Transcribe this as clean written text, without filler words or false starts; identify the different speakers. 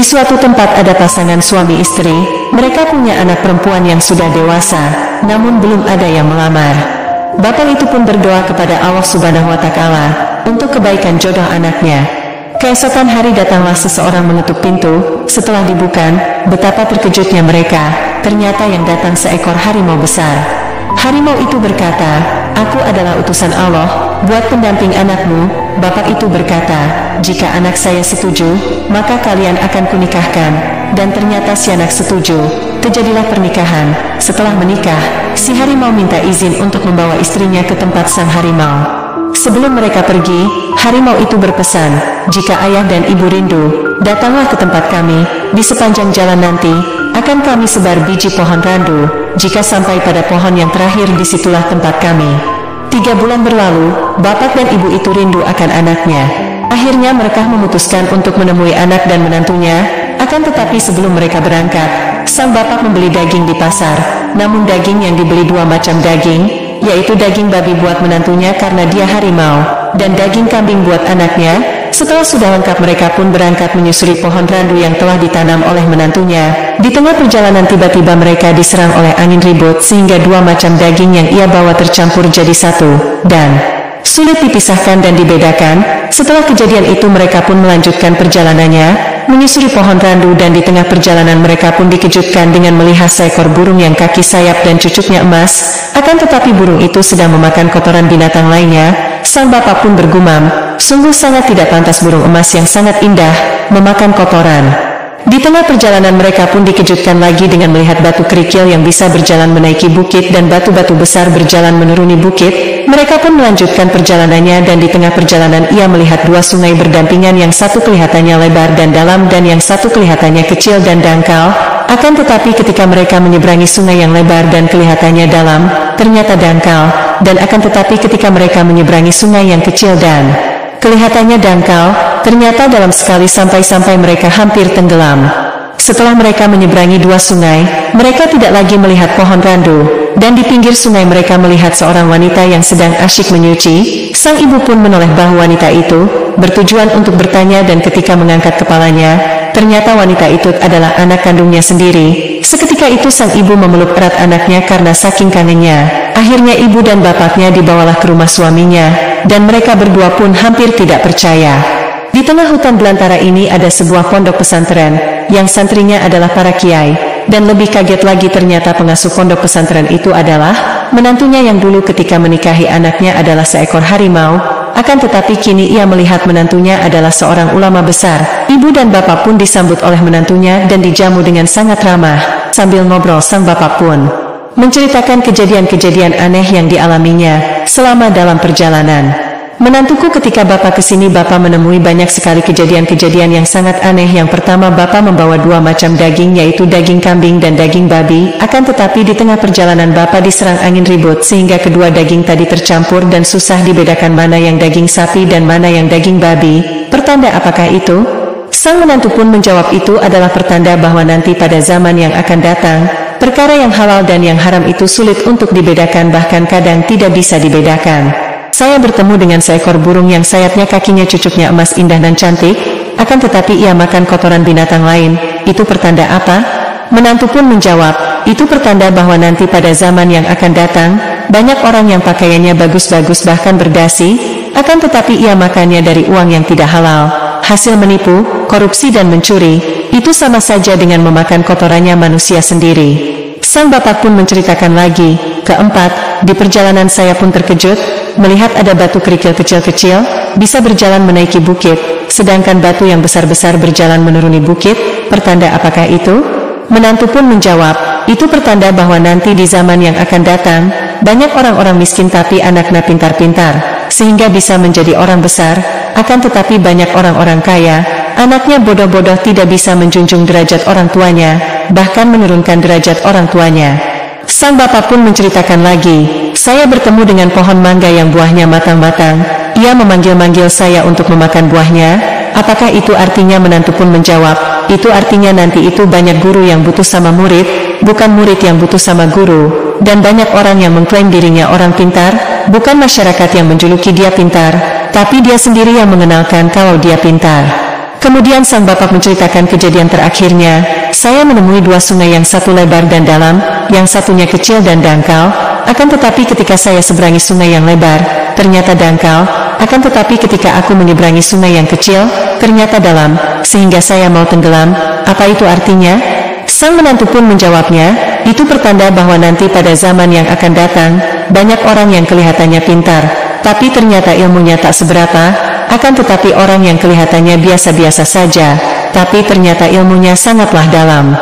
Speaker 1: Di suatu tempat ada pasangan suami istri, mereka punya anak perempuan yang sudah dewasa, namun belum ada yang melamar. Bapak itu pun berdoa kepada Allah Subhanahu wa Ta'ala untuk kebaikan jodoh anaknya. Keesokan hari datanglah seseorang menutup pintu. Setelah dibuka, betapa terkejutnya mereka. Ternyata yang datang seekor harimau besar. Harimau itu berkata, "Aku adalah utusan Allah buat pendamping anakmu." Bapak itu berkata, "Jika anak saya setuju, maka kalian akan kunikahkan." Dan ternyata si anak setuju. Terjadilah pernikahan. Setelah menikah, si harimau minta izin untuk membawa istrinya ke tempat sang harimau. Sebelum mereka pergi, harimau itu berpesan, "Jika ayah dan ibu rindu, datanglah ke tempat kami. Di sepanjang jalan nanti, akan kami sebar biji pohon randu. Jika sampai pada pohon yang terakhir, disitulah tempat kami." 3 bulan berlalu, bapak dan ibu itu rindu akan anaknya. Akhirnya mereka memutuskan untuk menemui anak dan menantunya. Akan tetapi sebelum mereka berangkat, sang bapak membeli daging di pasar. Namun daging yang dibeli 2 macam daging, yaitu daging babi buat menantunya karena dia harimau, dan daging kambing buat anaknya. Setelah sudah lengkap, mereka pun berangkat menyusuri pohon randu yang telah ditanam oleh menantunya. Di tengah perjalanan tiba-tiba mereka diserang oleh angin ribut sehingga 2 macam daging yang ia bawa tercampur jadi satu, dan sulit dipisahkan dan dibedakan. Setelah kejadian itu mereka pun melanjutkan perjalanannya, menyusuri pohon randu, dan di tengah perjalanan mereka pun dikejutkan dengan melihat seekor burung yang kaki sayap dan cucuknya emas. Akan tetapi burung itu sedang memakan kotoran binatang lainnya. Sang bapak pun bergumam, sungguh sangat tidak pantas burung emas yang sangat indah memakan kotoran. Di tengah perjalanan mereka pun dikejutkan lagi dengan melihat batu kerikil yang bisa berjalan menaiki bukit dan batu-batu besar berjalan menuruni bukit. Mereka pun melanjutkan perjalanannya, dan di tengah perjalanan ia melihat 2 sungai berdampingan, yang satu kelihatannya lebar dan dalam dan yang satu kelihatannya kecil dan dangkal. Akan tetapi ketika mereka menyeberangi sungai yang lebar dan kelihatannya dalam, ternyata dangkal, dan akan tetapi ketika mereka menyeberangi sungai yang kecil dan kelihatannya dangkal, ternyata dalam sekali sampai mereka hampir tenggelam. Setelah mereka menyeberangi 2 sungai, mereka tidak lagi melihat pohon randu, dan di pinggir sungai mereka melihat seorang wanita yang sedang asyik menyuci. Sang ibu pun menoleh bahu wanita itu, bertujuan untuk bertanya, dan ketika mengangkat kepalanya, ternyata wanita itu adalah anak kandungnya sendiri. Seketika itu sang ibu memeluk erat anaknya karena saking kangennya. Akhirnya ibu dan bapaknya dibawalah ke rumah suaminya, dan mereka berdua pun hampir tidak percaya. Di tengah hutan belantara ini ada sebuah pondok pesantren, yang santrinya adalah para kiai, dan lebih kaget lagi ternyata pengasuh pondok pesantren itu adalah menantunya yang dulu ketika menikahi anaknya adalah seekor harimau. Akan tetapi kini ia melihat menantunya adalah seorang ulama besar. Ibu dan bapak pun disambut oleh menantunya dan dijamu dengan sangat ramah. Sambil ngobrol sang bapak pun menceritakan kejadian-kejadian aneh yang dialaminya selama dalam perjalanan. "Menantuku, ketika bapak kesini, bapak menemui banyak sekali kejadian-kejadian yang sangat aneh. Yang pertama, bapak membawa 2 macam daging, yaitu daging kambing dan daging babi. Akan tetapi di tengah perjalanan bapak diserang angin ribut sehingga kedua daging tadi tercampur dan susah dibedakan mana yang daging sapi dan mana yang daging babi. Pertanda apakah itu?" Sang menantu pun menjawab, "Itu adalah pertanda bahwa nanti pada zaman yang akan datang, perkara yang halal dan yang haram itu sulit untuk dibedakan, bahkan kadang tidak bisa dibedakan. Saya bertemu dengan seekor burung yang sayapnya kakinya cucuknya emas indah dan cantik, akan tetapi ia makan kotoran binatang lain. Itu pertanda apa?" Menantu pun menjawab, "Itu pertanda bahwa nanti pada zaman yang akan datang, banyak orang yang pakaiannya bagus-bagus bahkan berdasi, akan tetapi ia makannya dari uang yang tidak halal. Hasil menipu, korupsi dan mencuri, itu sama saja dengan memakan kotorannya manusia sendiri." Sang bapak pun menceritakan lagi, "Keempat, di perjalanan saya pun terkejut, melihat ada batu kerikil kecil-kecil, bisa berjalan menaiki bukit, sedangkan batu yang besar-besar berjalan menuruni bukit. Pertanda apakah itu?" Menantu pun menjawab, "Itu pertanda bahwa nanti di zaman yang akan datang, banyak orang-orang miskin tapi anaknya pintar-pintar, sehingga bisa menjadi orang besar. Akan tetapi banyak orang-orang kaya, anaknya bodoh-bodoh, tidak bisa menjunjung derajat orang tuanya, bahkan menurunkan derajat orang tuanya." Sang bapak pun menceritakan lagi, "Saya bertemu dengan pohon mangga yang buahnya matang-matang. Ia memanggil-manggil saya untuk memakan buahnya. Apakah itu artinya?" Menantu pun menjawab, "Itu artinya nanti itu banyak guru yang butuh sama murid, bukan murid yang butuh sama guru. Dan banyak orang yang mengklaim dirinya orang pintar, bukan masyarakat yang menjuluki dia pintar, tapi dia sendiri yang mengenalkan kalau dia pintar." Kemudian sang bapak menceritakan kejadian terakhirnya. Saya menemui dua sungai, yang satu lebar dan dalam, yang satunya kecil dan dangkal. Akan tetapi ketika saya seberangi sungai yang lebar, ternyata dangkal. Akan tetapi ketika aku menyeberangi sungai yang kecil, ternyata dalam, sehingga saya mau tenggelam. Apa itu artinya? Sang menantu pun menjawabnya, itu pertanda bahwa nanti pada zaman yang akan datang, banyak orang yang kelihatannya pintar, tapi ternyata ilmunya tak seberapa. Akan tetapi orang yang kelihatannya biasa-biasa saja, tapi ternyata ilmunya sangatlah dalam.